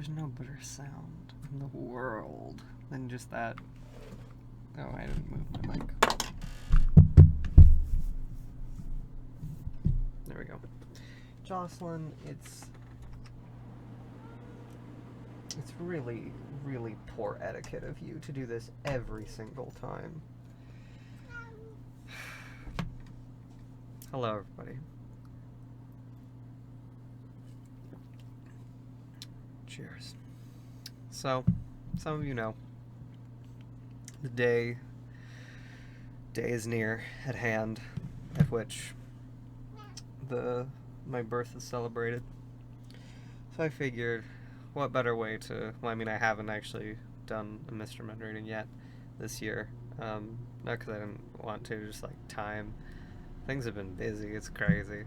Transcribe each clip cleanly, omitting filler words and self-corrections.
There's no better sound in the world than just that. Oh, I didn't move my mic. There we go. Jocelyn, it's really, really poor etiquette of you to do this every single time. Hello, everybody. Cheers. So, some of you know, the day is near at hand at which my birth is celebrated. So I figured, what better way to... Well, I mean, I haven't actually done a Mr. Mud reading yet this year. Not because I didn't want to, just like time. Things have been busy. It's crazy.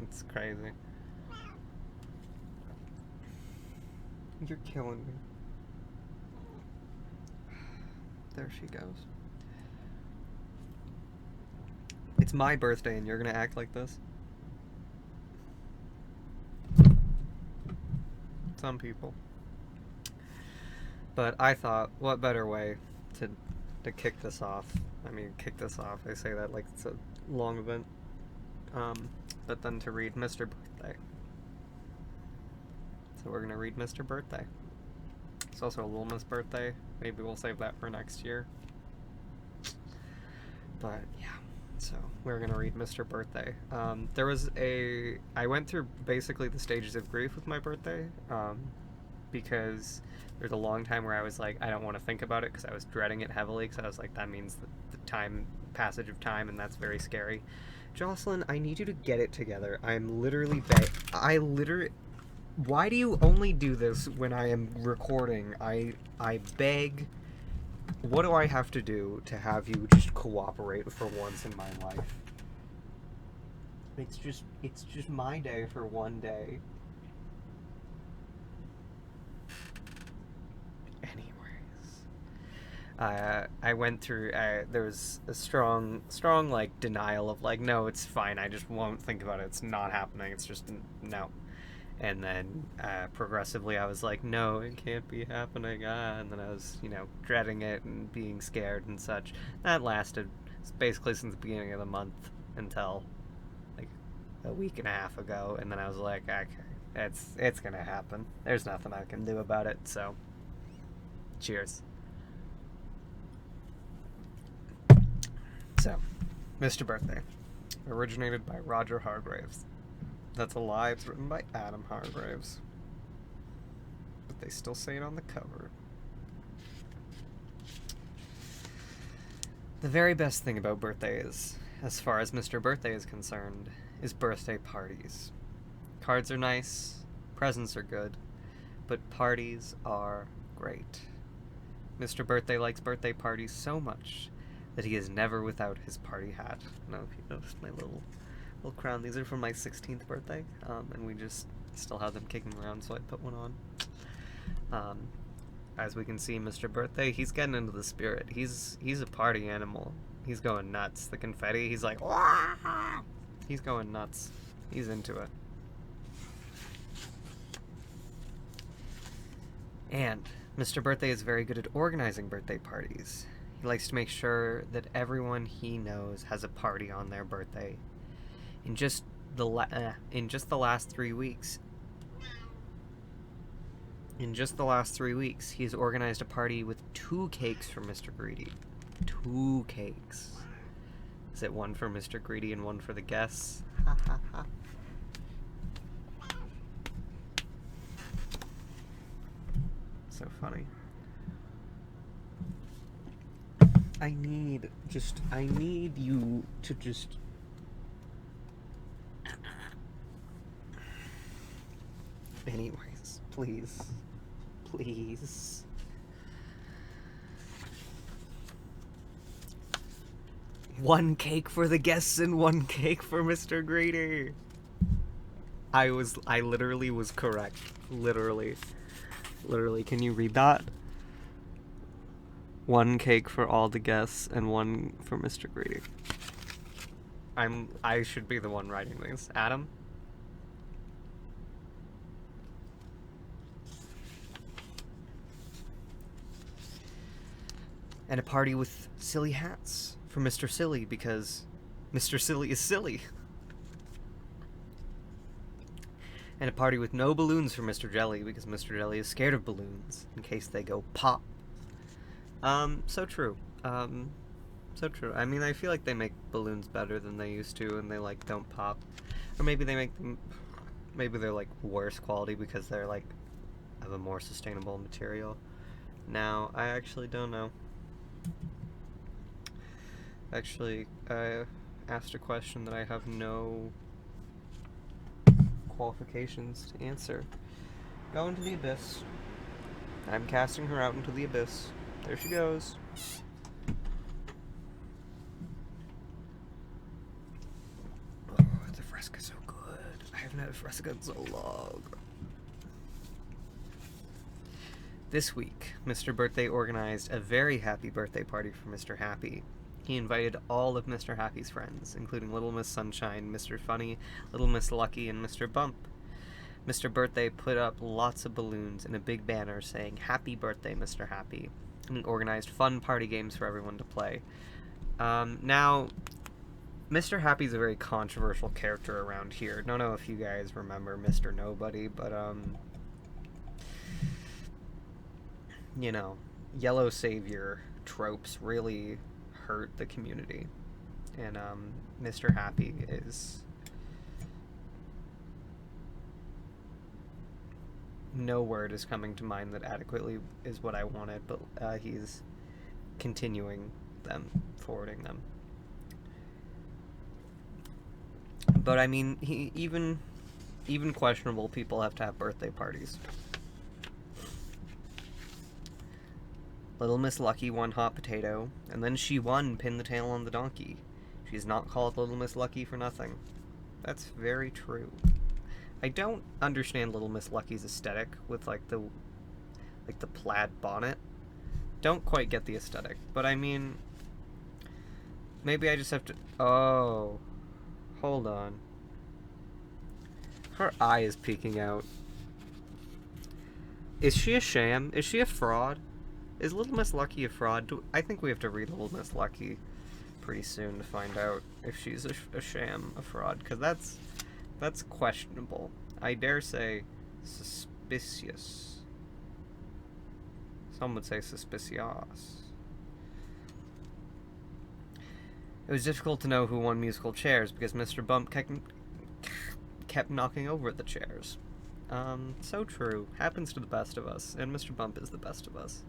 It's crazy. You're killing me. There she goes. It's my birthday and you're gonna act like this? Some people. But I thought, what better way to kick this off? I mean, kick this off. I say that like it's a long event. But then to read Mr. Birthday. So we're gonna read Mr. Birthday. It's also a Little Miss Birthday. Maybe we'll save that for next year. But yeah, so we're gonna read Mr. Birthday. I went through basically the stages of grief with my birthday, because there's a long time where I was like, I don't want to think about it because I was dreading it heavily because I was like, that means the passage of time, and that's very scary. Jocelyn, I need you to get it together. I'm literally why do you only do this when I am recording? I beg. What do I have to do to have you just cooperate for once in my life? It's just my day for one day. Anyways, I went through. There was a strong like denial of like, no, it's fine. I just won't think about it. It's not happening. It's just no. And then progressively I was like, no, it can't be happening. And then I was, dreading it and being scared and such. That lasted basically since the beginning of the month until like a week and a half ago. And then I was like, okay, it's going to happen. There's nothing I can do about it. So, cheers. So, Mr. Birthday, originated by Roger Hargraves. That's a lie. It's written by Adam Hargraves. But they still say it on the cover. The very best thing about birthdays, as far as Mr. Birthday is concerned, is birthday parties. Cards are nice, presents are good, but parties are great. Mr. Birthday likes birthday parties so much that he is never without his party hat. I don't know if you noticed my little crown. These are from my 16th birthday, and we just still have them kicking around, so I put one on. As we can see, Mr. Birthday, he's getting into the spirit. He's a party animal. He's going nuts. The confetti, he's like, wah! He's going nuts. He's into it. And Mr. Birthday is very good at organizing birthday parties. He likes to make sure that everyone he knows has a party on their birthday. In just the last 3 weeks, he has organized a party with 2 cakes for Mr. Greedy. 2 cakes. Is it one for Mr. Greedy and one for the guests? Ha ha ha. So funny. I need you to just... Anyways, please. 1 cake for the guests and 1 cake for Mr. Greedy. I literally was correct. Literally. Can you read that? 1 cake for all the guests and 1 for Mr. Greedy. I should be the one writing these. Adam? And a party with silly hats for Mr. Silly because Mr. Silly is silly. And a party with no balloons for Mr. Jelly because Mr. Jelly is scared of balloons in case they go pop. So true. So true. I mean, I feel like they make balloons better than they used to, and they like don't pop, or maybe they make them. Maybe they're like worse quality because they're like of a more sustainable material. Now, I actually don't know. Actually, I asked a question that I have no qualifications to answer. Go into the abyss. I'm casting her out into the abyss. There she goes. Oh, the Fresca's so good. I haven't had a Fresca in so long. This week, Mr. Birthday organized a very happy birthday party for Mr. Happy. He invited all of Mr. Happy's friends, including Little Miss Sunshine, Mr. Funny, Little Miss Lucky, and Mr. Bump. Mr. Birthday put up lots of balloons and a big banner saying, "Happy Birthday, Mr. Happy," and he organized fun party games for everyone to play. Now, Mr. Happy's a very controversial character around here. Don't know if you guys remember Mr. Nobody, but, you know, yellow savior tropes really hurt the community. And, Mr. Happy is... no word is coming to mind that adequately is what I wanted, but he's continuing them, forwarding them. But I mean, even questionable people have to have birthday parties. Little Miss Lucky won Hot Potato, and then she won Pin the Tail on the Donkey. She's not called Little Miss Lucky for nothing. That's very true. I don't understand Little Miss Lucky's aesthetic with like the plaid bonnet. Don't quite get the aesthetic, but I mean, maybe I just have to... oh, hold on. Her eye is peeking out. Is she a sham? Is she a fraud? Is Little Miss Lucky a fraud? I think we have to read Little Miss Lucky pretty soon to find out if she's a sham, a fraud, because that's questionable. I dare say suspicious. Some would say suspicious. It was difficult to know who won musical chairs because Mr. Bump kept knocking over the chairs. So true. Happens to the best of us, and Mr. Bump is the best of us.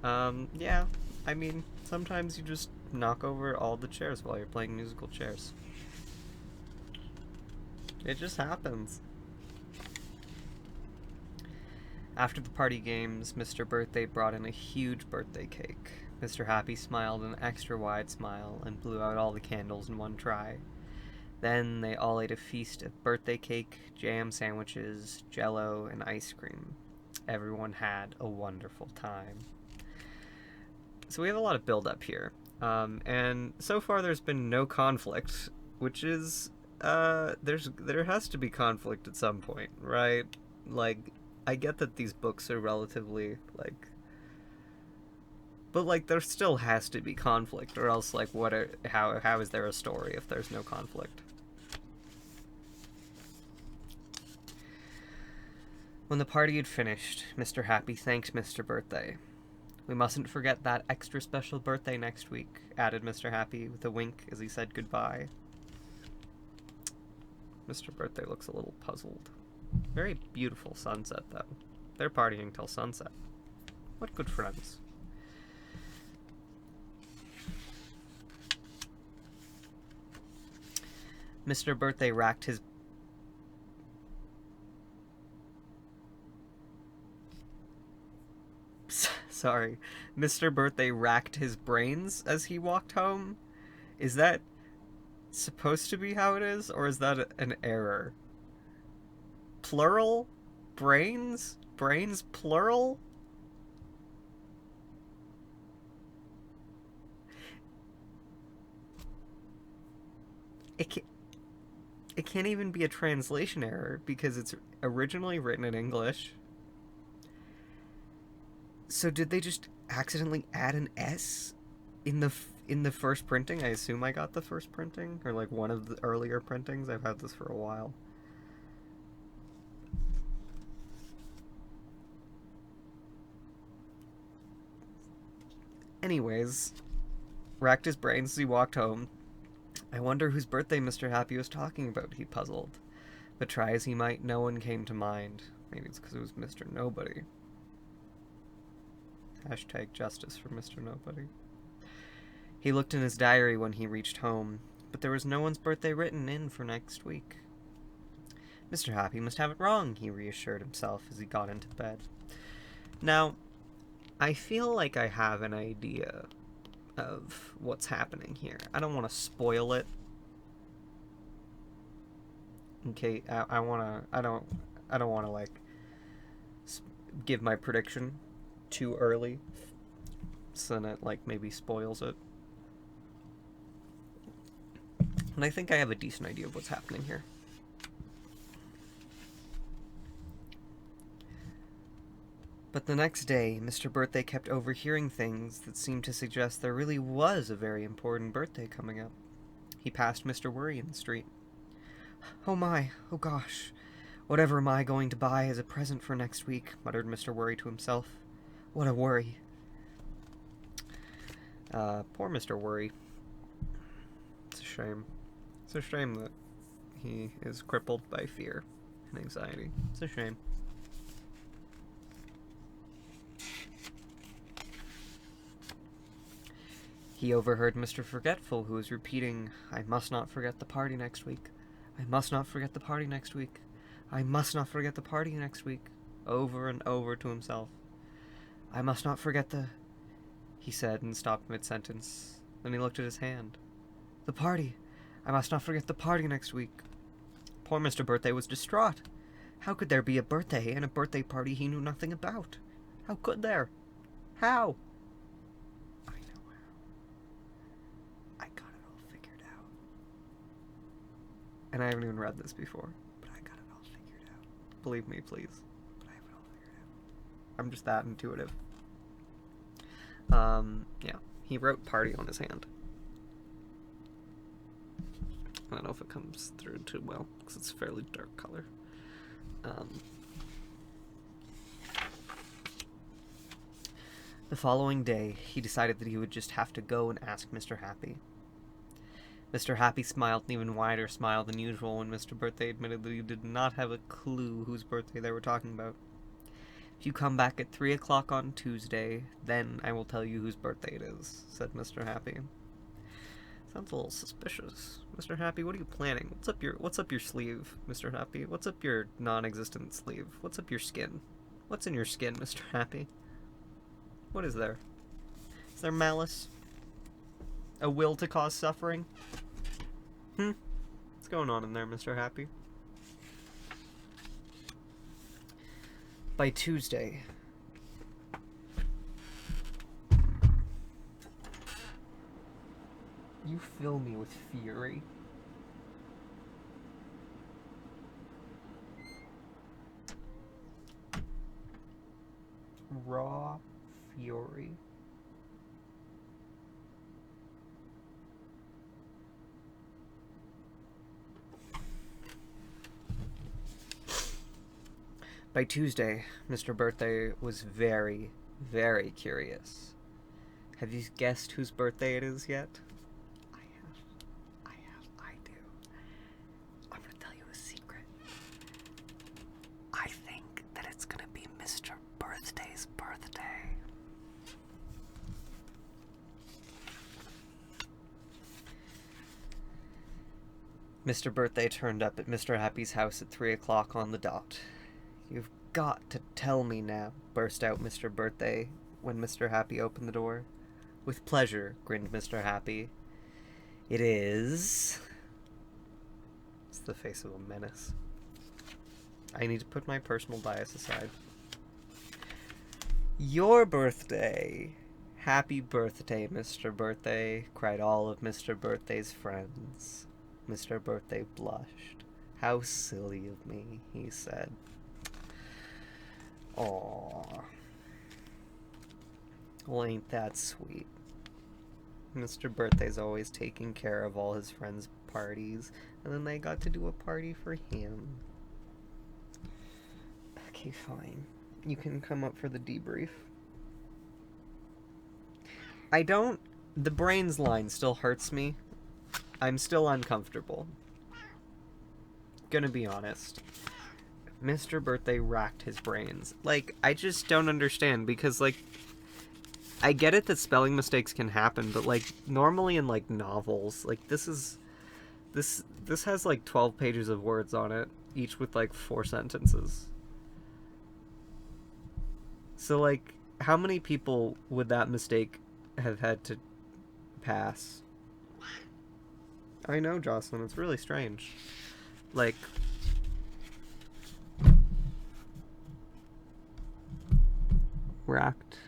Yeah, I mean, sometimes you just knock over all the chairs while you're playing musical chairs. It just happens. After the party games, Mr. Birthday brought in a huge birthday cake. Mr. Happy smiled an extra wide smile and blew out all the candles in one try. Then they all ate a feast of birthday cake, jam sandwiches, jello, and ice cream. Everyone had a wonderful time. So we have a lot of build-up here. And so far there's been no conflict, which is... there has to be conflict at some point, right? Like, I get that these books are relatively, like... but, like, there still has to be conflict, or else, like, how is there a story if there's no conflict? When the party had finished, Mr. Happy thanked Mr. Birthday. "We mustn't forget that extra special birthday next week," added Mr. Happy with a wink as he said goodbye. Mr. Birthday looks a little puzzled. Very beautiful sunset, though. They're partying till sunset. What good friends. Mr. Birthday racked his... Sorry. Mr. Birthday racked his brains as he walked home? Is that supposed to be how it is, or is that an error? Plural? Brains? Brains plural? It can't even be a translation error because it's originally written in English. So did they just accidentally add an S in the first printing. I assume I got the first printing, or like one of the earlier printings. I've had this for a while. Anyways, racked his brains as he walked home. I wonder whose birthday Mr. Happy was talking about, he puzzled. But try as he might, no one came to mind. Maybe it's because it was Mr. Nobody. Hashtag justice for Mr. Nobody. He looked in his diary when he reached home, but there was no one's birthday written in for next week. Mr. Happy must have it wrong, he reassured himself as he got into bed. Now, I feel like I have an idea of what's happening here. I don't want to spoil it. Okay, I don't want to like give my prediction too early, so then it like maybe spoils it. And I think I have a decent idea of what's happening here. But the next day, Mr. Birthday kept overhearing things that seemed to suggest there really was a very important birthday coming up. He passed Mr. Worry in the street. "Oh my, oh gosh, whatever am I going to buy as a present for next week?" muttered Mr. Worry to himself. What a worry. Poor Mr. Worry. It's a shame. It's a shame that he is crippled by fear and anxiety. It's a shame. He overheard Mr. Forgetful, who was repeating, "I must not forget the party next week. I must not forget the party next week. I must not forget the party next week," over and over to himself. "I must not forget the..." he said and stopped mid-sentence. Then he looked at his hand. "The party. I must not forget the party next week." Poor Mr. Birthday was distraught. How could there be a birthday and a birthday party he knew nothing about? How could there? How? I know how. I got it all figured out. And I haven't even read this before, but I got it all figured out. Believe me, please. But I have it all figured out. I'm just that intuitive. Yeah. He wrote party on his hand. I don't know if it comes through too well, because it's a fairly dark color. The following day, he decided that he would just have to go and ask Mr. Happy. Mr. Happy smiled an even wider smile than usual when Mr. Birthday admitted that he did not have a clue whose birthday they were talking about. "If you come back at 3 o'clock on Tuesday, then I will tell you whose birthday it is," said Mr. Happy. Sounds a little suspicious. Mr. Happy, what are you planning? What's up your sleeve, Mr. Happy? What's up your non-existent sleeve? What's up your skin? What's in your skin, Mr. Happy? What is there? Is there malice? A will to cause suffering? What's going on in there, Mr. Happy? By Tuesday, you fill me with fury. Raw fury. By Tuesday, Mr. Birthday was very, very curious. Have you guessed whose birthday it is yet? I do. I'm gonna tell you a secret. I think that it's gonna be Mr. Birthday's birthday. Mr. Birthday turned up at Mr. Happy's house at 3 o'clock on the dot. "You've got to tell me now," burst out Mr. Birthday when Mr. Happy opened the door. "With pleasure," grinned Mr. Happy. "It is..." It's the face of a menace. I need to put my personal bias aside. "Your birthday! Happy birthday, Mr. Birthday," cried all of Mr. Birthday's friends. Mr. Birthday blushed. "How silly of me," he said. "Aww." Well, ain't that sweet. Mr. Birthday's always taking care of all his friends' parties, and then they got to do a party for him. Okay, fine. You can come up for the debrief. The brains line still hurts me. I'm still uncomfortable. Gonna be honest. Mr. Birthday racked his brains. Like, I just don't understand, because, like, I get it that spelling mistakes can happen, but, like, normally in, like, novels, like, this has, like, 12 pages of words on it, each with, like, 4 sentences. So, like, how many people would that mistake have had to pass? I know, Jocelyn, it's really strange. Like, racked.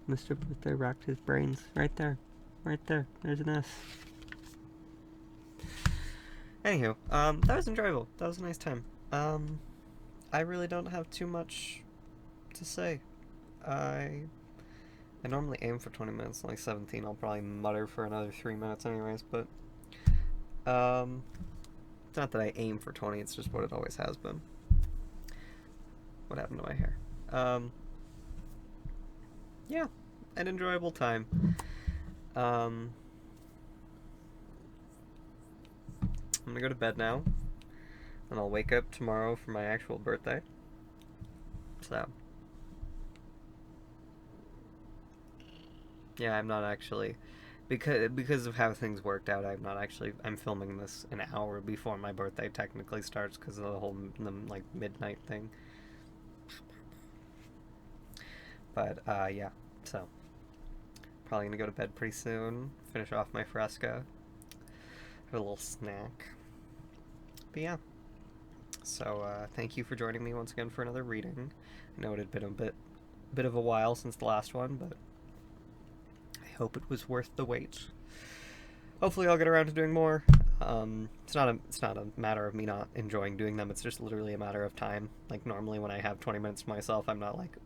Mr. Birthday racked his brains. Right there. Right there. There's an S. Anywho, that was enjoyable. That was a nice time. I really don't have too much to say. I normally aim for 20 minutes, like 17. I'll probably mutter for another 3 minutes anyways, but it's not that I aim for 20, it's just what it always has been. What happened to my hair? Yeah, an enjoyable time. I'm gonna go to bed now, and I'll wake up tomorrow for my actual birthday. So, yeah, I'm not actually, because of how things worked out, I'm filming this an hour before my birthday technically starts because of the whole, like, midnight thing. But, yeah, so, probably gonna go to bed pretty soon, finish off my fresca, have a little snack. But yeah, so, thank you for joining me once again for another reading. I know it had been a bit of a while since the last one, but I hope it was worth the wait. Hopefully I'll get around to doing more. It's not a matter of me not enjoying doing them, it's just literally a matter of time. Like, normally when I have 20 minutes to myself, I'm not like,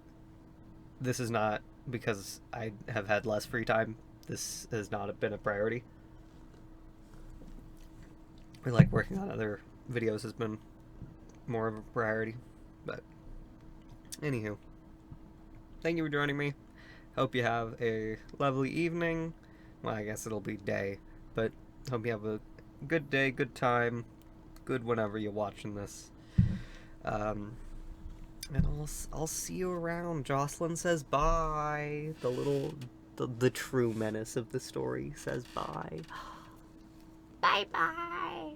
this is not because I have had less free time. This has not been a priority. Or, like, working on other videos has been more of a priority. But, anywho, thank you for joining me. Hope you have a lovely evening. Well, I guess it'll be day, but hope you have a good day, good time, good whenever you're watching this. And I'll see you around. Jocelyn says bye. The true menace of the story says bye. Bye bye.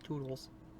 Toodles.